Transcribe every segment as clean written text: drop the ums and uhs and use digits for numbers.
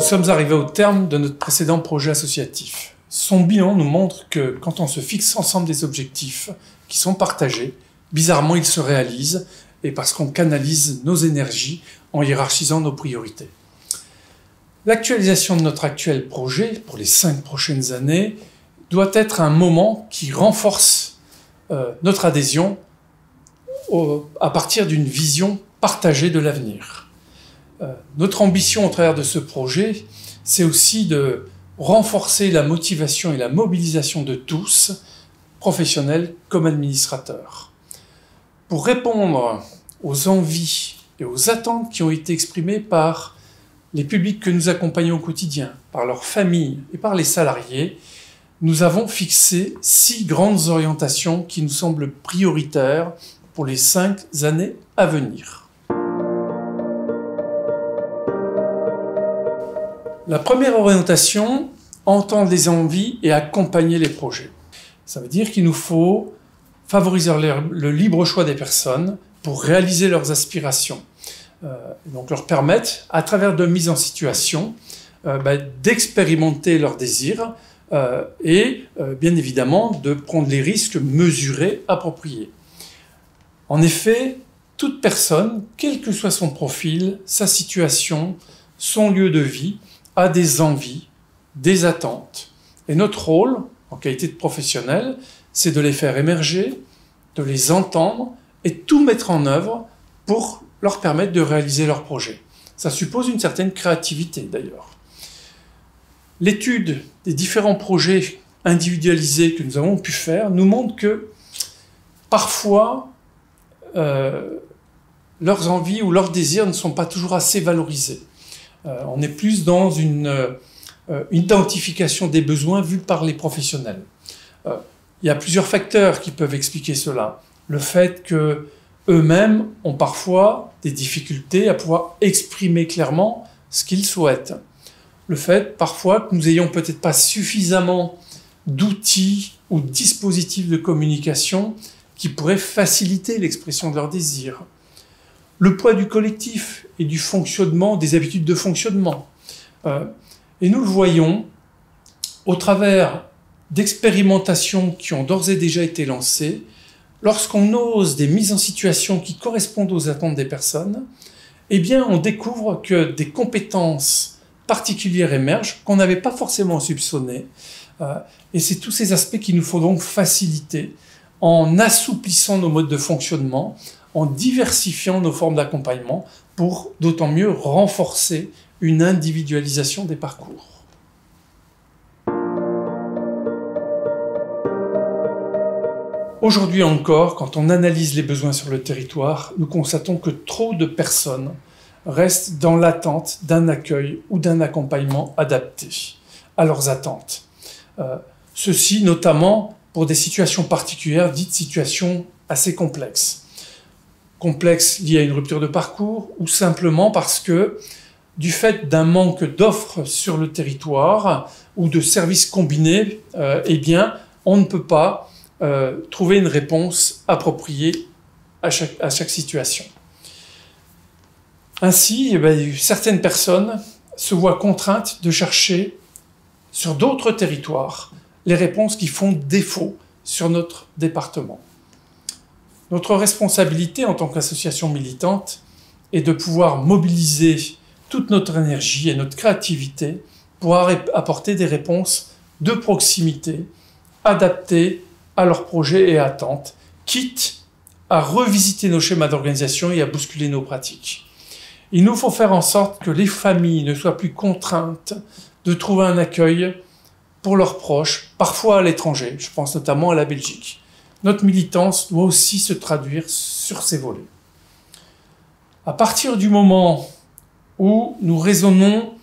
sommes arrivés au terme de notre précédent projet associatif. Son bilan nous montre que quand on se fixe ensemble des objectifs qui sont partagés, bizarrement ils se réalisent, et parce qu'on canalise nos énergies en hiérarchisant nos priorités. L'actualisation de notre actuel projet pour les 5 prochaines années doit être un moment qui renforce notre adhésion à partir d'une vision partagée de l'avenir. Notre ambition au travers de ce projet, c'est aussi de renforcer la motivation et la mobilisation de tous, professionnels comme administrateurs. Pour répondre aux envies et aux attentes qui ont été exprimées par les publics que nous accompagnons au quotidien, par leurs familles et par les salariés, nous avons fixé 6 grandes orientations qui nous semblent prioritaires pour les 5 années à venir. La première orientation, entendre les envies et accompagner les projets. Ça veut dire qu'il nous faut favoriser le libre choix des personnes pour réaliser leurs aspirations. Donc leur permettre, à travers de mises en situation, d'expérimenter leurs désirs et bien évidemment de prendre les risques mesurés, appropriés. En effet, toute personne, quel que soit son profil, sa situation, son lieu de vie, a des envies, des attentes. Et notre rôle, en qualité de professionnel, c'est de les faire émerger, de les entendre et tout mettre en œuvre pour leur permettre de réaliser leurs projets. Ça suppose une certaine créativité d'ailleurs. L'étude des différents projets individualisés que nous avons pu faire nous montre que parfois leurs envies ou leurs désirs ne sont pas toujours assez valorisés. On est plus dans une identification des besoins vus par les professionnels. Il y a plusieurs facteurs qui peuvent expliquer cela. Le fait que eux-mêmes ont parfois des difficultés à pouvoir exprimer clairement ce qu'ils souhaitent. Le fait parfois que nous ayons peut-être pas suffisamment d'outils ou de dispositifs de communication qui pourraient faciliter l'expression de leurs désirs. Le poids du collectif et du fonctionnement, des habitudes de fonctionnement. Et nous le voyons au travers d'expérimentations qui ont d'ores et déjà été lancées. Lorsqu'on ose des mises en situation qui correspondent aux attentes des personnes, eh bien on découvre que des compétences particulières émergent qu'on n'avait pas forcément soupçonnées. Et c'est tous ces aspects qu'il nous faut donc faciliter en assouplissant nos modes de fonctionnement, en diversifiant nos formes d'accompagnement pour d'autant mieux renforcer une individualisation des parcours. Aujourd'hui encore, quand on analyse les besoins sur le territoire, nous constatons que trop de personnes restent dans l'attente d'un accueil ou d'un accompagnement adapté à leurs attentes. Ceci notamment pour des situations particulières, dites situations assez complexes. Complexes liées à une rupture de parcours ou simplement parce que du fait d'un manque d'offres sur le territoire ou de services combinés, eh bien, on ne peut pas trouver une réponse appropriée à chaque situation. Ainsi, certaines personnes se voient contraintes de chercher sur d'autres territoires les réponses qui font défaut sur notre département. Notre responsabilité en tant qu'association militante est de pouvoir mobiliser toute notre énergie et notre créativité pour apporter des réponses de proximité, adaptées à leurs projets et attentes, quitte à revisiter nos schémas d'organisation et à bousculer nos pratiques. Il nous faut faire en sorte que les familles ne soient plus contraintes de trouver un accueil pour leurs proches, parfois à l'étranger, je pense notamment à la Belgique. Notre militance doit aussi se traduire sur ces volets. À partir du moment où nous raisonnons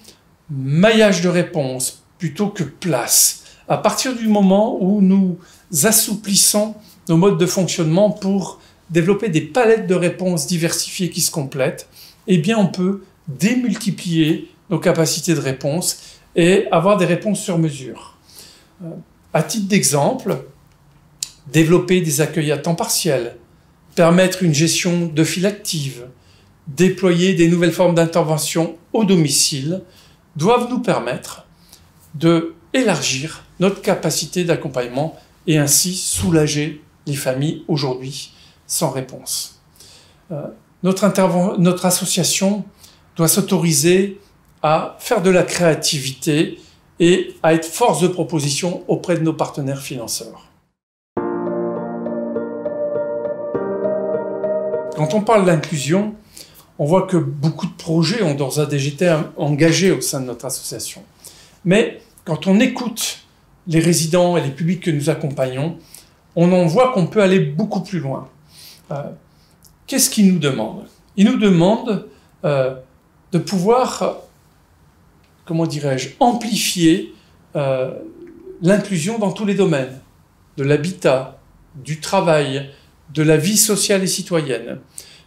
maillage de réponse plutôt que place, à partir du moment où nous assouplissons nos modes de fonctionnement pour développer des palettes de réponses diversifiées qui se complètent, eh bien on peut démultiplier nos capacités de réponse et avoir des réponses sur mesure. À titre d'exemple, développer des accueils à temps partiel, permettre une gestion de file active, déployer des nouvelles formes d'intervention au domicile, doivent nous permettre d'élargir notre capacité d'accompagnement et ainsi soulager les familles aujourd'hui sans réponse. Notre association doit s'autoriser à faire de la créativité et à être force de proposition auprès de nos partenaires financeurs. Quand on parle d'inclusion, on voit que beaucoup de projets ont d'ores et déjà été engagés au sein de notre association. Mais quand on écoute les résidents et les publics que nous accompagnons, on en voit qu'on peut aller beaucoup plus loin. Qu'est-ce qu'ils nous demandent? Ils nous demandent de pouvoir, comment dirais-je, amplifier l'inclusion dans tous les domaines, de l'habitat, du travail, de la vie sociale et citoyenne.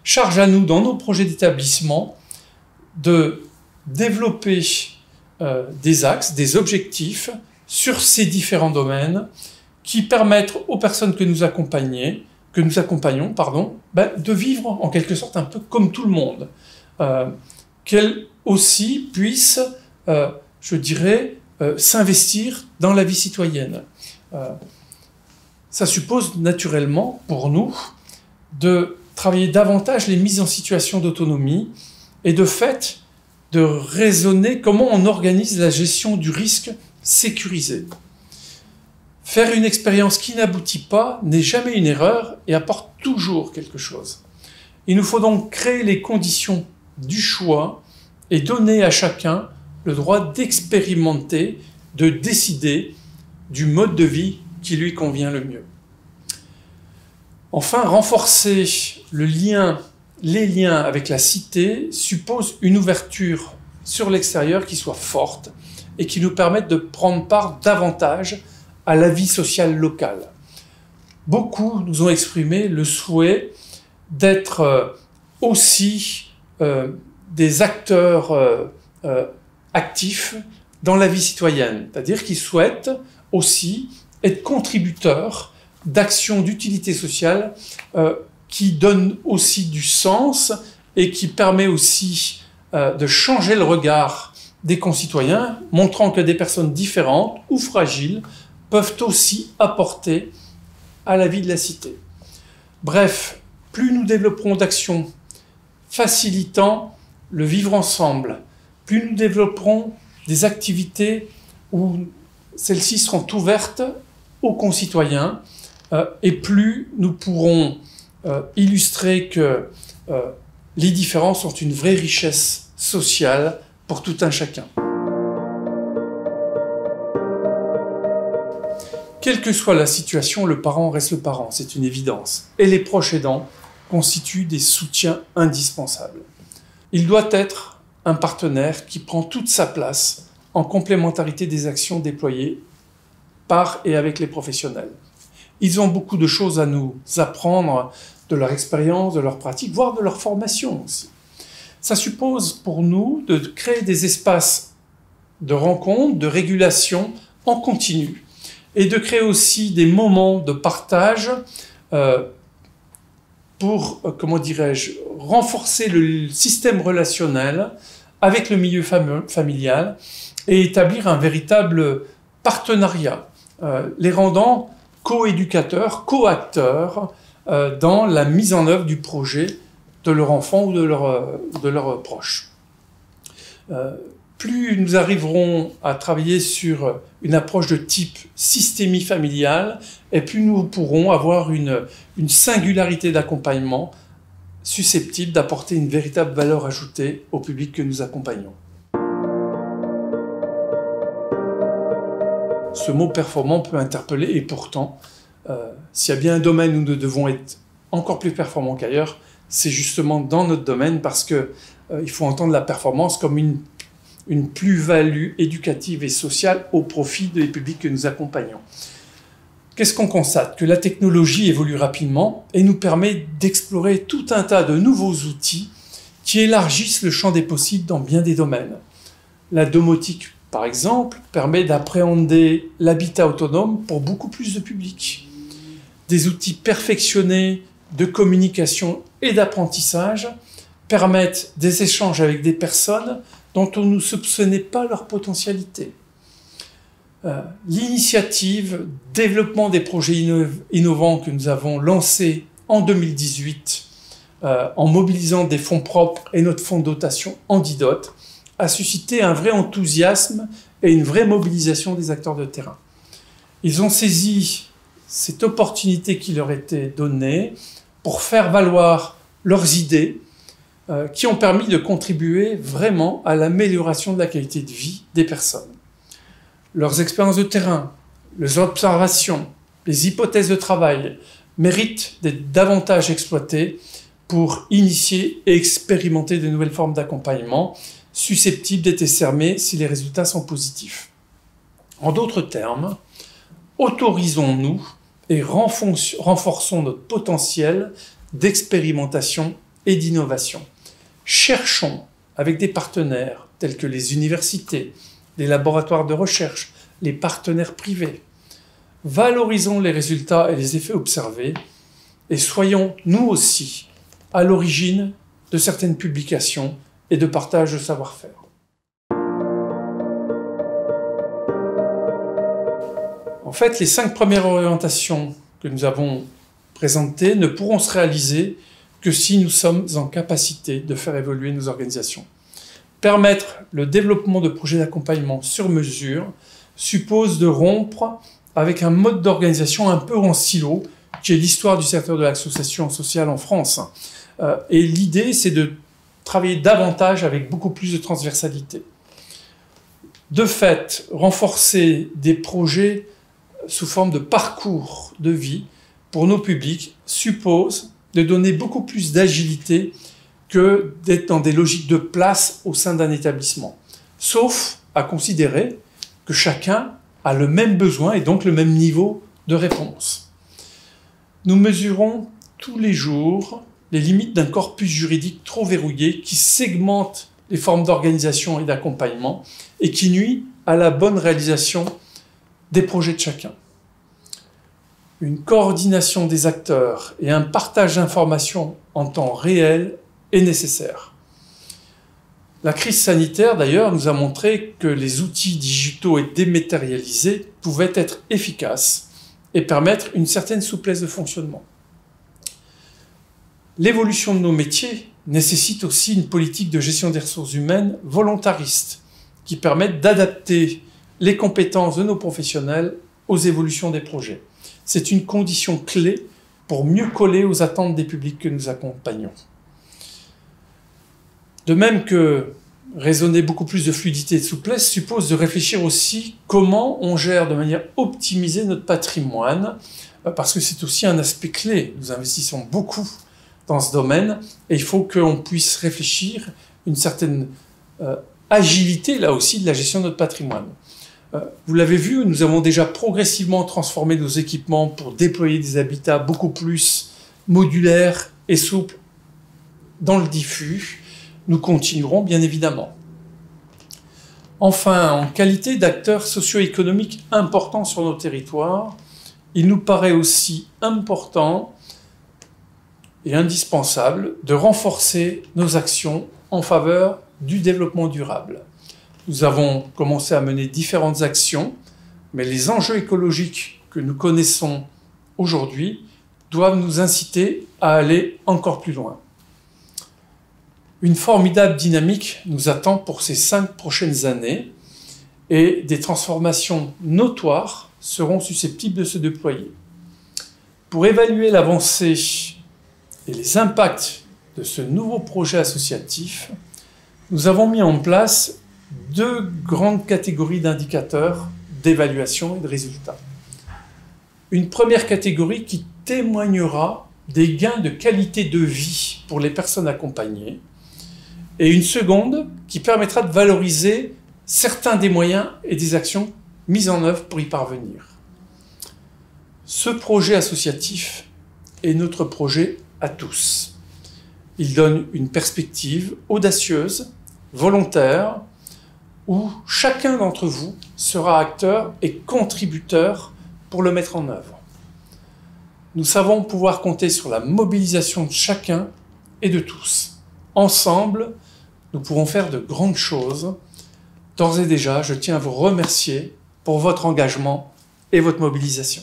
Charge à nous, dans nos projets d'établissement, de développer des axes, des objectifs sur ces différents domaines qui permettent aux personnes que nous accompagnons, de vivre en quelque sorte un peu comme tout le monde. Qu'elles aussi puissent, je dirais, s'investir dans la vie citoyenne. Ça suppose naturellement pour nous de travailler davantage les mises en situation d'autonomie et de fait de raisonner comment on organise la gestion du risque sécurisé. Faire une expérience qui n'aboutit pas n'est jamais une erreur et apporte toujours quelque chose. Il nous faut donc créer les conditions du choix et donner à chacun le droit d'expérimenter, de décider du mode de vie qui lui convient le mieux. Enfin, renforcer les liens avec la cité suppose une ouverture sur l'extérieur qui soit forte et qui nous permette de prendre part davantage à la vie sociale locale. Beaucoup nous ont exprimé le souhait d'être aussi des acteurs actifs dans la vie citoyenne, c'est-à-dire qu'ils souhaitent aussi être contributeurs d'actions d'utilité sociale qui donnent aussi du sens et qui permet aussi de changer le regard des concitoyens, montrant que des personnes différentes ou fragiles peuvent aussi apporter à la vie de la cité. Bref, plus nous développerons d'actions facilitant le vivre ensemble, plus nous développerons des activités où celles-ci seront ouvertes aux concitoyens, et plus nous pourrons illustrer que les différences sont une vraie richesse sociale pour tout un chacun. Quelle que soit la situation, le parent reste le parent, c'est une évidence. Et les proches aidants constituent des soutiens indispensables. Il doit être un partenaire qui prend toute sa place en complémentarité des actions déployées par et avec les professionnels. Ils ont beaucoup de choses à nous apprendre de leur expérience, de leur pratique, voire de leur formation aussi. Ça suppose pour nous de créer des espaces de rencontre, de régulation en continu et de créer aussi des moments de partage pour, comment dirais-je, renforcer le système relationnel avec le milieu familial et établir un véritable partenariat, les rendant co-éducateurs, co-acteurs dans la mise en œuvre du projet de leur enfant ou de leurs proches. Plus nous arriverons à travailler sur une approche de type systémie familiale, et plus nous pourrons avoir une singularité d'accompagnement susceptible d'apporter une véritable valeur ajoutée au public que nous accompagnons. Ce mot performant peut interpeller, et pourtant, s'il y a bien un domaine où nous devons être encore plus performants qu'ailleurs, c'est justement dans notre domaine, parce qu'il faut entendre la performance comme une plus-value éducative et sociale au profit des publics que nous accompagnons. Qu'est-ce qu'on constate? Que la technologie évolue rapidement et nous permet d'explorer tout un tas de nouveaux outils qui élargissent le champ des possibles dans bien des domaines. La domotique, par exemple, permet d'appréhender l'habitat autonome pour beaucoup plus de publics. Des outils perfectionnés de communication et d'apprentissage permettent des échanges avec des personnes dont on ne soupçonnait pas leur potentialité. L'initiative développement des projets innovants que nous avons lancé en 2018 en mobilisant des fonds propres et notre fonds de dotation Antidote a suscité un vrai enthousiasme et une vraie mobilisation des acteurs de terrain. Ils ont saisi cette opportunité qui leur était donnée pour faire valoir leurs idées qui ont permis de contribuer vraiment à l'amélioration de la qualité de vie des personnes. Leurs expériences de terrain, les observations, les hypothèses de travail méritent d'être davantage exploitées pour initier et expérimenter de nouvelles formes d'accompagnement susceptibles d'être cernées si les résultats sont positifs. En d'autres termes, autorisons-nous et renforçons notre potentiel d'expérimentation et d'innovation. Cherchons avec des partenaires tels que les universités, les laboratoires de recherche, les partenaires privés. Valorisons les résultats et les effets observés et soyons nous aussi à l'origine de certaines publications et de partage de savoir-faire. En fait, les 5 premières orientations que nous avons présentées ne pourront se réaliser que si nous sommes en capacité de faire évoluer nos organisations. Permettre le développement de projets d'accompagnement sur mesure suppose de rompre avec un mode d'organisation un peu en silo, qui est l'histoire du secteur de l'association sociale en France. Et l'idée, c'est de travailler davantage avec beaucoup plus de transversalité. De fait, renforcer des projets sous forme de parcours de vie pour nos publics suppose de donner beaucoup plus d'agilité que d'être dans des logiques de place au sein d'un établissement. Sauf à considérer que chacun a le même besoin et donc le même niveau de réponse. Nous mesurons tous les jours les limites d'un corpus juridique trop verrouillé qui segmente les formes d'organisation et d'accompagnement et qui nuit à la bonne réalisation des projets de chacun. Une coordination des acteurs et un partage d'informations en temps réel est nécessaire. La crise sanitaire, d'ailleurs, nous a montré que les outils digitaux et dématérialisés pouvaient être efficaces et permettre une certaine souplesse de fonctionnement. L'évolution de nos métiers nécessite aussi une politique de gestion des ressources humaines volontariste qui permette d'adapter les compétences de nos professionnels aux évolutions des projets. C'est une condition clé pour mieux coller aux attentes des publics que nous accompagnons. De même que raisonner beaucoup plus de fluidité et de souplesse suppose de réfléchir aussi comment on gère de manière optimisée notre patrimoine, parce que c'est aussi un aspect clé. Nous investissons beaucoup dans ce domaine et il faut qu'on puisse réfléchir une certaine agilité là aussi de la gestion de notre patrimoine. Vous l'avez vu, nous avons déjà progressivement transformé nos équipements pour déployer des habitats beaucoup plus modulaires et souples dans le diffus. Nous continuerons bien évidemment. Enfin, en qualité d'acteurs socio-économiques importants sur nos territoires, il nous paraît aussi important et indispensable de renforcer nos actions en faveur du développement durable. Nous avons commencé à mener différentes actions, mais les enjeux écologiques que nous connaissons aujourd'hui doivent nous inciter à aller encore plus loin. Une formidable dynamique nous attend pour ces 5 prochaines années et des transformations notoires seront susceptibles de se déployer. Pour évaluer l'avancée et les impacts de ce nouveau projet associatif, nous avons mis en place 2 grandes catégories d'indicateurs d'évaluation et de résultats. Une première catégorie qui témoignera des gains de qualité de vie pour les personnes accompagnées et une seconde qui permettra de valoriser certains des moyens et des actions mises en œuvre pour y parvenir. Ce projet associatif est notre projet à tous. Il donne une perspective audacieuse, volontaire, où chacun d'entre vous sera acteur et contributeur pour le mettre en œuvre. Nous savons pouvoir compter sur la mobilisation de chacun et de tous. Ensemble, nous pourrons faire de grandes choses. D'ores et déjà, je tiens à vous remercier pour votre engagement et votre mobilisation.